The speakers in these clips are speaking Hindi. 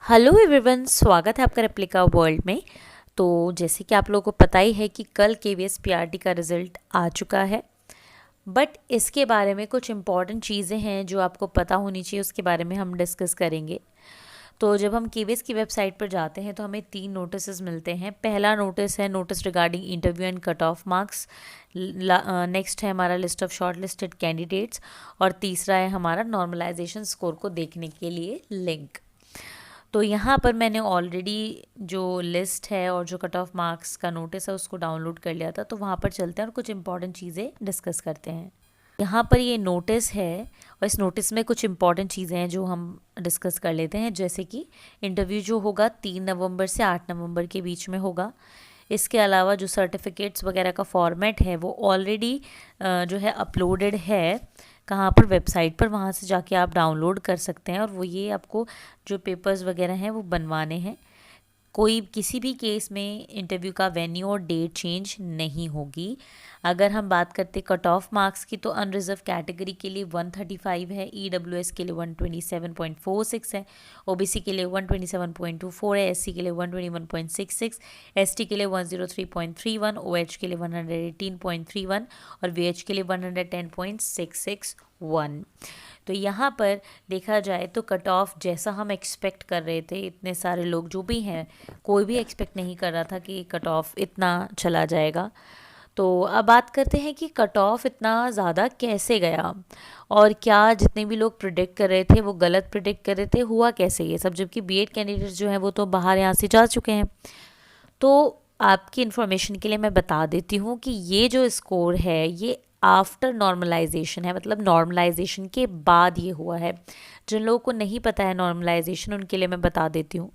हेलो एवरीवन, स्वागत है आपका रेप्लिका वर्ल्ड में। तो जैसे कि आप लोगों को पता ही है कि कल केवीएस पीआरटी का रिज़ल्ट आ चुका है। बट इसके बारे में कुछ इम्पॉर्टेंट चीज़ें हैं जो आपको पता होनी चाहिए, उसके बारे में हम डिस्कस करेंगे। तो जब हम केवीएस की वेबसाइट पर जाते हैं तो हमें 3 नोटिस मिलते हैं। पहला नोटिस है notice regarding interview and cut off marks. Next है हमारा list of short listed candidates. और तीसरा है हमारा नॉर्मलाइजेशन स्कोर को देखने के लिए लिंक। तो यहाँ पर मैंने ऑलरेडी जो लिस्ट है और जो कट ऑफ मार्क्स का नोटिस है उसको डाउनलोड कर लिया था, तो वहाँ पर चलते हैं और कुछ इंपॉर्टेंट चीज़ें डिस्कस करते हैं। यहाँ पर ये नोटिस है और इस नोटिस में कुछ इंपॉर्टेंट चीज़ें हैं जो हम डिस्कस कर लेते हैं। जैसे कि इंटरव्यू जो होगा 3 नवंबर से 8 नवंबर के बीच में होगा। इसके अलावा जो सर्टिफिकेट्स वगैरह का फॉर्मेट है वो ऑलरेडी जो है अपलोडेड है। कहाँ पर? वेबसाइट पर। वहाँ से जाके आप डाउनलोड कर सकते हैं और वो ये आपको जो पेपर्स वगैरह हैं वो बनवाने हैं। कोई किसी भी केस में इंटरव्यू का वेन्यू और डेट चेंज नहीं होगी। अगर हम बात करते कट ऑफ मार्क्स की, तो अनरिजर्व कैटेगरी के लिए 135 है, ईडब्ल्यूएस के लिए 127.46 है, ओबीसी के लिए 127.24 है, एससी के लिए 121.66, एसटी के लिए 103.31, ओएच के लिए 118.31 और वीएच के लिए 110.661। तो यहाँ पर देखा जाए तो कट ऑफ जैसा हम एक्सपेक्ट कर रहे थे, इतने सारे लोग जो भी हैं, कोई भी एक्सपेक्ट नहीं कर रहा था कि कट ऑफ इतना चला जाएगा। तो अब बात करते हैं कि कट ऑफ इतना ज़्यादा कैसे गया और क्या जितने भी लोग प्रिडिक्ट कर रहे थे वो गलत प्रिडिक्ट कर रहे थे, हुआ कैसे ये सब, जबकि बीएड कैंडिडेट्स जो हैं वो तो बाहर यहाँ से जा चुके हैं। तो आपकी इन्फॉर्मेशन के लिए मैं बता देती हूँ कि ये जो स्कोर है ये आफ्टर नॉर्मलाइजेशन है, मतलब नॉर्मलाइजेशन के बाद ये हुआ है। जिन लोगों को नहीं पता है नॉर्मलाइजेशन, उनके लिए मैं बता देती हूँ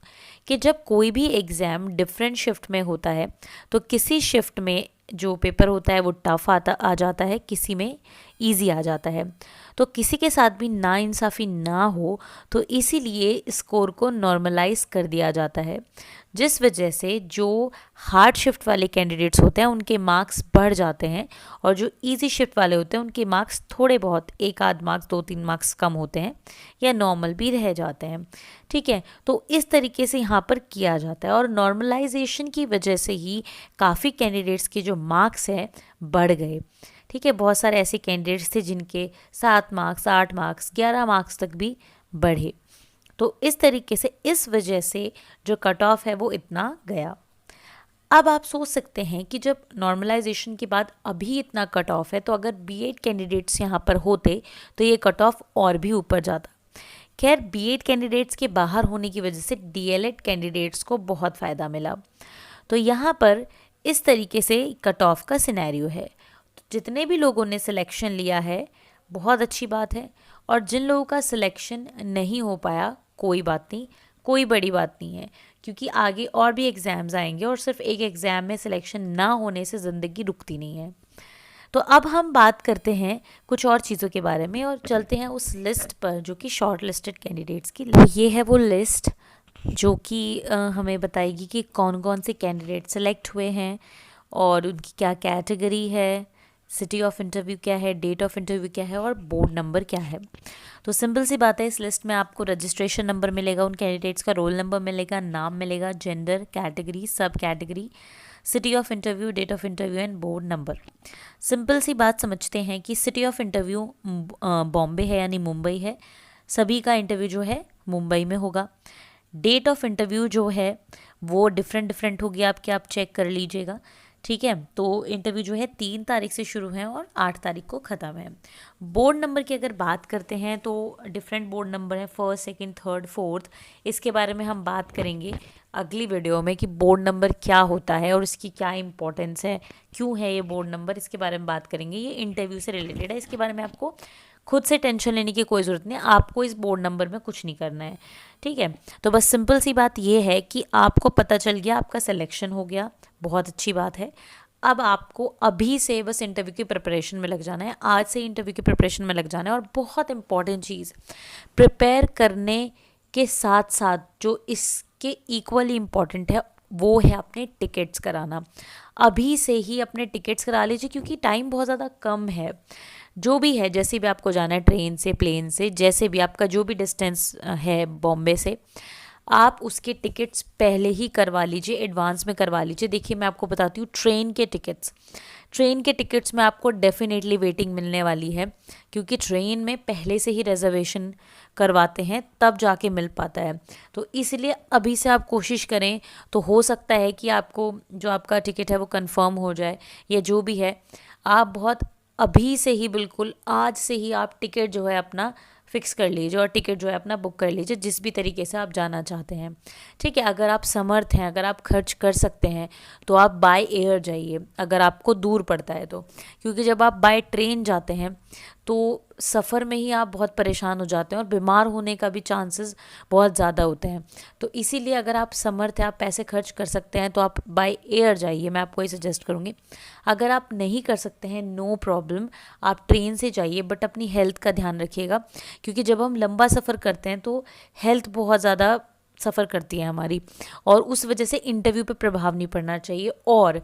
कि जब कोई भी एग्ज़ाम डिफरेंट शिफ्ट में होता है तो किसी शिफ्ट में जो पेपर होता है वो टफ आ जाता है, किसी में इजी आ जाता है। तो किसी के साथ भी नाइंसाफ़ी ना हो तो इसीलिए स्कोर को नॉर्मलाइज कर दिया जाता है, जिस वजह से जो हार्ड शिफ्ट वाले कैंडिडेट्स होते हैं उनके मार्क्स बढ़ जाते हैं और जो इजी शिफ्ट वाले होते हैं उनके मार्क्स थोड़े बहुत, एक आध मार्क्स, 2-3 मार्क्स कम होते हैं या नॉर्मल भी रह जाते हैं। ठीक है, तो इस तरीके से यहाँ पर किया जाता है और नॉर्मलाइजेशन की वजह से ही काफ़ी कैंडिडेट्स के जो मार्क्स हैं बढ़ गए। ठीक है, बहुत सारे ऐसे कैंडिडेट्स थे जिनके 7 मार्क्स, 8 मार्क्स, 11 मार्क्स तक भी बढ़े। तो इस तरीके से, इस वजह से जो कट ऑफ है वो इतना गया। अब आप सोच सकते हैं कि जब नॉर्मलाइजेशन के बाद अभी इतना कट ऑफ है, तो अगर बीएड कैंडिडेट्स यहाँ पर होते तो ये कट ऑफ और भी ऊपर जाता। खैर, बीएड कैंडिडेट्स के बाहर होने की वजह से डीएलएड कैंडिडेट्स को बहुत फ़ायदा मिला। तो यहाँ पर इस तरीके से कट ऑफ का सिनेरियो है। तो जितने भी लोगों ने सिलेक्शन लिया है बहुत अच्छी बात है, और जिन लोगों का सिलेक्शन नहीं हो पाया कोई बात नहीं, कोई बड़ी बात नहीं है, क्योंकि आगे और भी एग्ज़ाम्स आएंगे और सिर्फ एक एग्ज़ाम में सिलेक्शन ना होने से ज़िंदगी रुकती नहीं है। तो अब हम बात करते हैं कुछ और चीज़ों के बारे में और चलते हैं उस लिस्ट पर जो कि शॉर्ट लिस्टेड कैंडिडेट्स की। ये है वो लिस्ट जो कि हमें बताएगी कि कौन कौन से कैंडिडेट सेलेक्ट हुए हैं और उनकी क्या कैटेगरी है, सिटी ऑफ इंटरव्यू क्या है, डेट ऑफ इंटरव्यू क्या है और बोर्ड नंबर क्या है। तो सिंपल सी बात है, इस लिस्ट में आपको रजिस्ट्रेशन नंबर मिलेगा, उन कैंडिडेट्स का रोल नंबर मिलेगा, नाम मिलेगा, जेंडर, कैटेगरी, सब category, city of interview, date of interview and board number. Simple सी बात समझते हैं कि सिटी ऑफ इंटरव्यू बॉम्बे है यानी मुंबई है, सभी का इंटरव्यू जो है मुंबई में होगा। डेट ऑफ इंटरव्यू जो है वो डिफरेंट होगी आपके, आप चेक कर लीजिएगा। ठीक है, तो इंटरव्यू जो है 3 तारीख से शुरू है और 8 तारीख को ख़त्म है। बोर्ड नंबर की अगर बात करते हैं तो डिफरेंट बोर्ड नंबर है, फर्स्ट, सेकंड, थर्ड, फोर्थ। इसके बारे में हम बात करेंगे अगली वीडियो में कि बोर्ड नंबर क्या होता है और इसकी क्या इंपॉर्टेंस है, क्यों है ये बोर्ड नंबर, इसके बारे में बात करेंगे। ये इंटरव्यू से रिलेटेड है, इसके बारे में आपको खुद से टेंशन लेने की कोई ज़रूरत नहीं, आपको इस बोर्ड नंबर में कुछ नहीं करना है। ठीक है, तो बस सिंपल सी बात ये है कि आपको पता चल गया, आपका सिलेक्शन हो गया, बहुत अच्छी बात है। अब आपको अभी से बस इंटरव्यू की प्रिपरेशन में लग जाना है, आज से इंटरव्यू की प्रिपरेशन में लग जाना है। और बहुत इंपॉर्टेंट चीज़, प्रिपेयर करने के साथ साथ जो इसके इक्वली इम्पॉर्टेंट है वो है अपने टिकट्स कराना। अभी से ही अपने टिकट्स करा लीजिए, क्योंकि टाइम बहुत ज़्यादा कम है। जो भी है, जैसे भी आपको जाना है, ट्रेन से, प्लेन से, जैसे भी आपका जो भी डिस्टेंस है बॉम्बे से, आप उसके टिकट्स पहले ही करवा लीजिए, एडवांस में करवा लीजिए। देखिए मैं आपको बताती हूँ, ट्रेन के टिकट्स में आपको डेफिनेटली वेटिंग मिलने वाली है, क्योंकि ट्रेन में पहले से ही रिजर्वेशन करवाते हैं तब जाके मिल पाता है। तो इसलिए अभी से आप कोशिश करें, तो हो सकता है कि आपको जो आपका टिकट है वो कंफर्म हो जाए, या जो भी है आप बहुत अभी से ही, बिल्कुल आज से ही आप टिकट जो है अपना फिक्स कर लीजिए और टिकट जो है अपना बुक कर लीजिए, जिस भी तरीके से आप जाना चाहते हैं। ठीक है, अगर आप समर्थ हैं, अगर आप खर्च कर सकते हैं तो आप बाय एयर जाइए, अगर आपको दूर पड़ता है तो, क्योंकि जब आप बाय ट्रेन जाते हैं तो सफ़र में ही आप बहुत परेशान हो जाते हैं और बीमार होने का भी चांसेस बहुत ज़्यादा होते हैं। तो इसीलिए अगर आप समर्थ हैं, आप पैसे खर्च कर सकते हैं, तो आप बाय एयर जाइए, मैं आपको ये सजेस्ट करूँगी। अगर आप नहीं कर सकते हैं, नो प्रॉब्लम, आप ट्रेन से जाइए, बट अपनी हेल्थ का ध्यान रखिएगा, क्योंकि जब हम लंबा सफ़र करते हैं तो हेल्थ बहुत ज़्यादा सफ़र करती है हमारी, और उस वजह से इंटरव्यू पे प्रभाव नहीं पड़ना चाहिए। और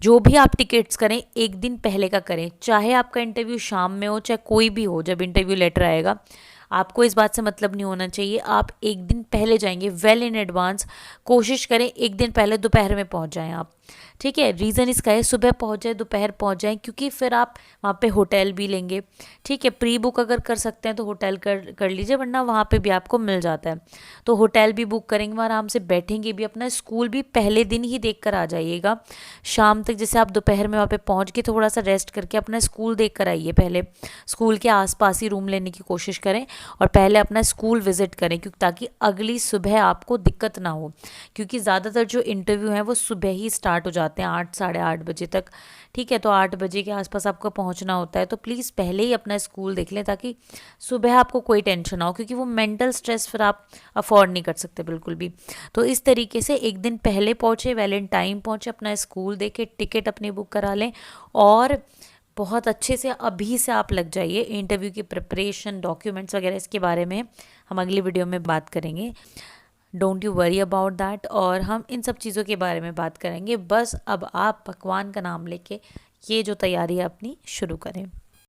जो भी आप टिकट्स करें एक दिन पहले का करें, चाहे आपका इंटरव्यू शाम में हो, चाहे कोई भी हो, जब इंटरव्यू लेटर आएगा आपको इस बात से मतलब नहीं होना चाहिए। आप एक दिन पहले जाएंगे, वेल इन एडवांस, कोशिश करें एक दिन पहले दोपहर में पहुंच जाएं आप। ठीक है, रीज़न इसका है सुबह पहुंच जाए, दोपहर पहुंच जाएं, क्योंकि फिर आप वहाँ पे होटल भी लेंगे। ठीक है, प्री बुक अगर कर सकते हैं तो होटल कर लीजिए, वरना वहाँ पे भी आपको मिल जाता है। तो होटल भी बुक करेंगे, वहाँ आराम से बैठेंगे भी, अपना स्कूल भी पहले दिन ही देख कर आ जाइएगा। शाम तक जैसे आप दोपहर में वहाँ पे पहुँच के थोड़ा सा रेस्ट करके अपना स्कूल देख कर आइए, पहले स्कूल के आसपास ही रूम लेने की कोशिश करें और पहले अपना स्कूल विज़िट करें, क्योंकि ताकि अगली सुबह आपको दिक्कत ना हो, क्योंकि ज़्यादातर जो इंटरव्यू हैं वो सुबह ही स्टार्ट हो जाते हैं, 8 साढ़े 8 बजे तक। ठीक है, तो 8 बजे के आसपास आपको पहुंचना होता है, तो प्लीज़ पहले ही अपना स्कूल देख लें, ताकि सुबह आपको कोई टेंशन ना हो, क्योंकि वो मेंटल स्ट्रेस फिर आप अफोर्ड नहीं कर सकते बिल्कुल भी। तो इस तरीके से एक दिन पहले पहुँचे, वेल इन टाइम पहुँचे, अपना स्कूल देखे, टिकट अपनी बुक करा लें, और बहुत अच्छे से अभी से आप लग जाइए। इंटरव्यू की प्रिपरेशन, डॉक्यूमेंट्स वगैरह, इसके बारे में हम अगली वीडियो में बात करेंगे। Don't you worry about that, और हम इन सब चीज़ों के बारे में बात करेंगे। बस अब आप भगवान का नाम लेके ये जो तैयारी है अपनी शुरू करें।